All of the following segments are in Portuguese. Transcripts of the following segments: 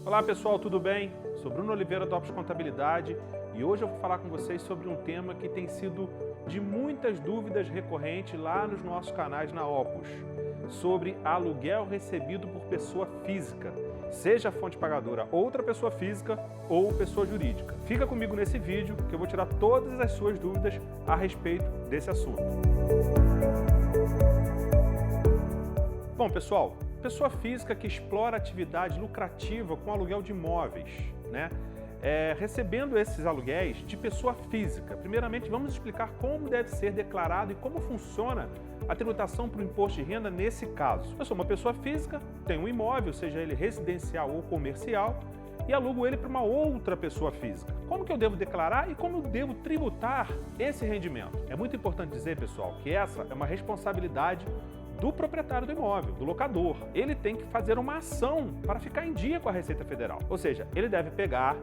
Olá pessoal, tudo bem? Sou Bruno Oliveira do Opus Contabilidade e hoje eu vou falar com vocês sobre um tema que tem sido de muitas dúvidas recorrentes lá nos nossos canais na Opus, sobre aluguel recebido por pessoa física, seja a fonte pagadora outra pessoa física ou pessoa jurídica. Fica comigo nesse vídeo que eu vou tirar todas as suas dúvidas a respeito desse assunto. Bom pessoal, pessoa física que explora atividade lucrativa com aluguel de imóveis, né? Recebendo esses aluguéis de pessoa física. Primeiramente, vamos explicar como deve ser declarado e como funciona a tributação para o imposto de renda nesse caso. Eu sou uma pessoa física, tenho um imóvel, seja ele residencial ou comercial, e alugo ele para uma outra pessoa física. Como que eu devo declarar e como eu devo tributar esse rendimento? É muito importante dizer, pessoal, que essa é uma responsabilidade do proprietário do imóvel, do locador. Ele tem que fazer uma ação para ficar em dia com a Receita Federal. Ou seja, ele deve pegar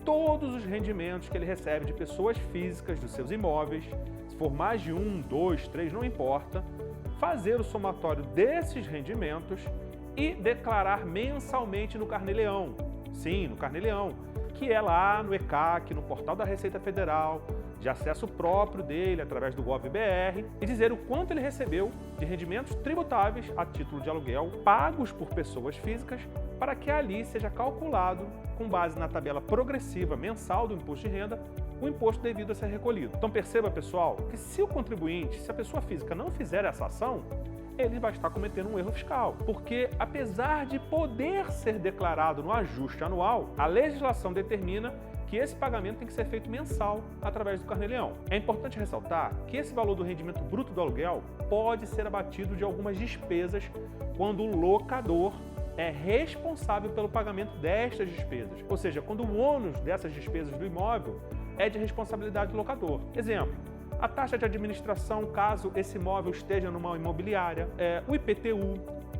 todos os rendimentos que ele recebe de pessoas físicas dos seus imóveis, se for mais de 1, 2, 3, não importa, fazer o somatório desses rendimentos e declarar mensalmente no Carnê-Leão. Sim, no Carnê-Leão, que é lá no ECAC, no portal da Receita Federal, de acesso próprio dele, através do Gov.br, e dizer o quanto ele recebeu de rendimentos tributáveis a título de aluguel pagos por pessoas físicas, para que ali seja calculado, com base na tabela progressiva mensal do imposto de renda, o imposto devido a ser recolhido. Então perceba, pessoal, que se o contribuinte, se a pessoa física não fizer essa ação, ele vai estar cometendo um erro fiscal, porque apesar de poder ser declarado no ajuste anual, a legislação determina que esse pagamento tem que ser feito mensal através do Carnê-Leão. É importante ressaltar que esse valor do rendimento bruto do aluguel pode ser abatido de algumas despesas quando o locador é responsável pelo pagamento destas despesas, ou seja, quando o ônus dessas despesas do imóvel é de responsabilidade do locador. Exemplo: a taxa de administração, caso esse imóvel esteja numa imobiliária, o IPTU,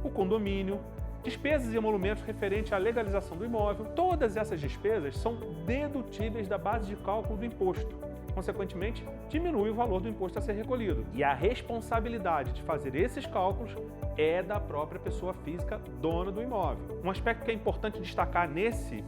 o condomínio, despesas e emolumentos referentes à legalização do imóvel. Todas essas despesas são dedutíveis da base de cálculo do imposto. Consequentemente, diminui o valor do imposto a ser recolhido. E a responsabilidade de fazer esses cálculos é da própria pessoa física dona do imóvel. Um aspecto que é importante destacar nesse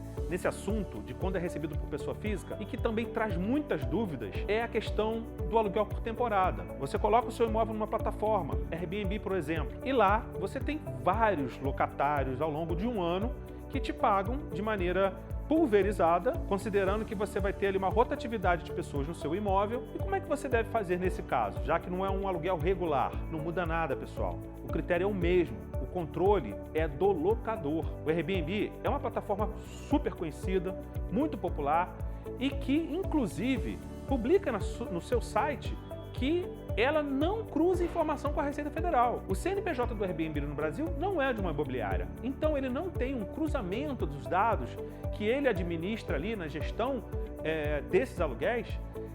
assunto de quando é recebido por pessoa física e que também traz muitas dúvidas é a questão do aluguel por temporada. Você coloca o seu imóvel numa plataforma, Airbnb, por exemplo, e lá você tem vários locatários ao longo de um ano que te pagam de maneira pulverizada, considerando que você vai ter ali uma rotatividade de pessoas no seu imóvel. E como é que você deve fazer nesse caso? Já que não é um aluguel regular, não muda nada, pessoal. O critério é o mesmo, o controle é do locador. O Airbnb é uma plataforma super conhecida, muito popular e que, inclusive, publica no seu site que ela não cruza informação com a Receita Federal. O CNPJ do Airbnb no Brasil não é de uma imobiliária, então ele não tem um cruzamento dos dados que ele administra ali na gestão desses aluguéis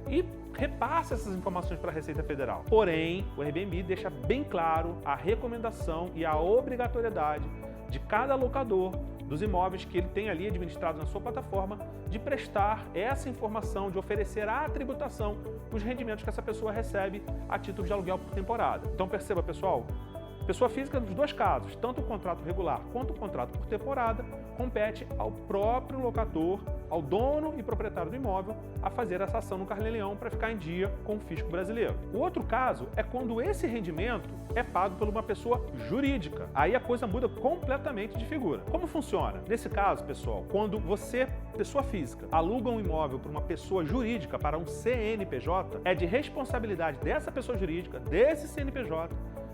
e repassa essas informações para a Receita Federal. Porém, o Airbnb deixa bem claro a recomendação e a obrigatoriedade de cada locador dos imóveis que ele tem ali administrado na sua plataforma de prestar essa informação, de oferecer à tributação os rendimentos que essa pessoa recebe a título de aluguel por temporada. Então perceba, pessoal, pessoa física nos dois casos, tanto o contrato regular quanto o contrato por temporada, compete ao próprio locador, ao dono e proprietário do imóvel, a fazer essa ação no Carnê-Leão para ficar em dia com o fisco brasileiro. O outro caso é quando esse rendimento é pago por uma pessoa jurídica. Aí a coisa muda completamente de figura. Como funciona? Nesse caso, pessoal, quando você, pessoa física, aluga um imóvel para uma pessoa jurídica, para um CNPJ, é de responsabilidade dessa pessoa jurídica, desse CNPJ,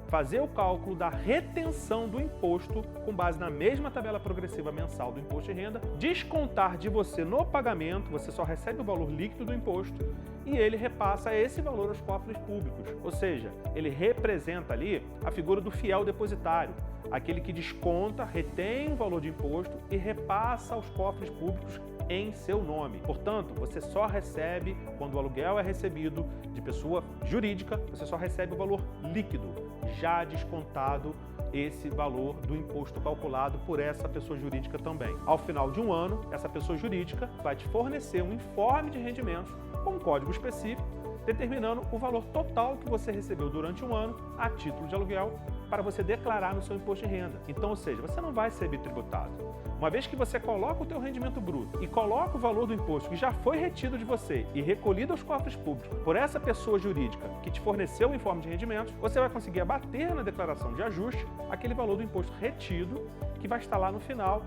fazer o cálculo da retenção do imposto com base na mesma tabela progressiva mensal do imposto de renda, descontar de você no pagamento, você só recebe o valor líquido do imposto e ele repassa esse valor aos cofres públicos. Ou seja, ele representa ali a figura do fiel depositário, aquele que desconta, retém o valor de imposto e repassa aos cofres públicos em seu nome. Portanto, você só recebe, quando o aluguel é recebido de pessoa jurídica, você só recebe o valor líquido, já descontado esse valor do imposto calculado por essa pessoa jurídica também. Ao final de um ano, essa pessoa jurídica vai te fornecer um informe de rendimentos com um código específico determinando o valor total que você recebeu durante um ano a título de aluguel para você declarar no seu imposto de renda. Então, ou seja, você não vai ser bitributado. Uma vez que você coloca o teu rendimento bruto e coloca o valor do imposto que já foi retido de você e recolhido aos cofres públicos por essa pessoa jurídica que te forneceu o informe de rendimentos, você vai conseguir abater na declaração de ajuste aquele valor do imposto retido que vai estar lá no final,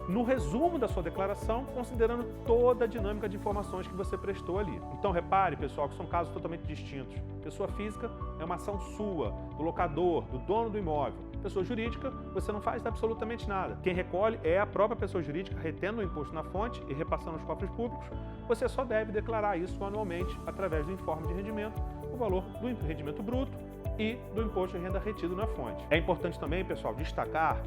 no resumo da sua declaração, considerando toda a dinâmica de informações que você prestou ali. Então repare, pessoal, que são casos totalmente distintos. Pessoa física é uma ação sua, do locador, do dono do imóvel. Pessoa jurídica, você não faz absolutamente nada. Quem recolhe é a própria pessoa jurídica, retendo o imposto na fonte e repassando aos cofres públicos. Você só deve declarar isso anualmente através do informe de rendimento, o valor do rendimento bruto e do imposto de renda retido na fonte. É importante também, pessoal, destacar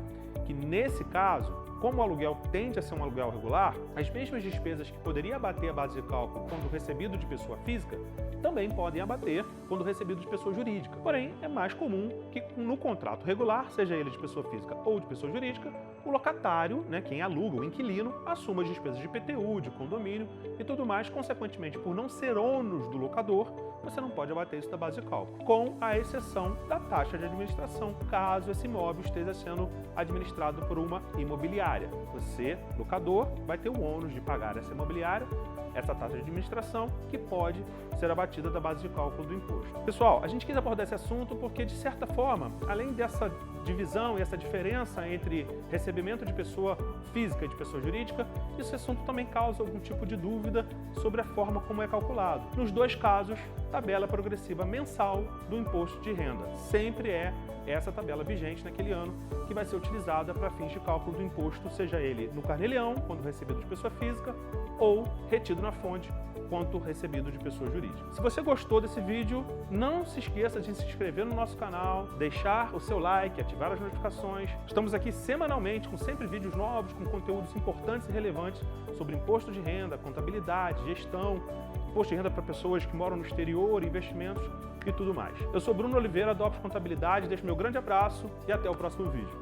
que nesse caso, como o aluguel tende a ser um aluguel regular, as mesmas despesas que poderia abater a base de cálculo quando recebido de pessoa física, também podem abater quando recebido de pessoa jurídica. Porém, é mais comum que no contrato regular, seja ele de pessoa física ou de pessoa jurídica, o locatário, quem aluga, o inquilino, assuma as despesas de IPTU, de condomínio e tudo mais. Consequentemente, por não ser ônus do locador, você não pode abater isso da base de cálculo, com a exceção da taxa de administração, caso esse imóvel esteja sendo administrado por uma imobiliária. Você, locador, vai ter o ônus de pagar essa imobiliária, essa taxa de administração, que pode ser abatida da base de cálculo do imposto. Pessoal, a gente quis abordar esse assunto porque, de certa forma, além dessa divisão e essa diferença entre recebimento de pessoa física e de pessoa jurídica, esse assunto também causa algum tipo de dúvida sobre a forma como é calculado. Nos dois casos, tabela progressiva mensal do imposto de renda. Sempre é essa tabela vigente naquele ano que vai ser utilizada para fins de cálculo do imposto, seja ele no carnê-leão, quando recebido de pessoa física, ou retido na fonte, quanto recebido de pessoa jurídica. Se você gostou desse vídeo, não se esqueça de se inscrever no nosso canal, deixar o seu like, ativar as notificações. Estamos aqui semanalmente com sempre vídeos novos, com conteúdos importantes e relevantes sobre imposto de renda, contabilidade, gestão, imposto de renda para pessoas que moram no exterior, investimentos e tudo mais. Eu sou Bruno Oliveira, da Opus Contabilidade, deixo meu grande abraço e até o próximo vídeo.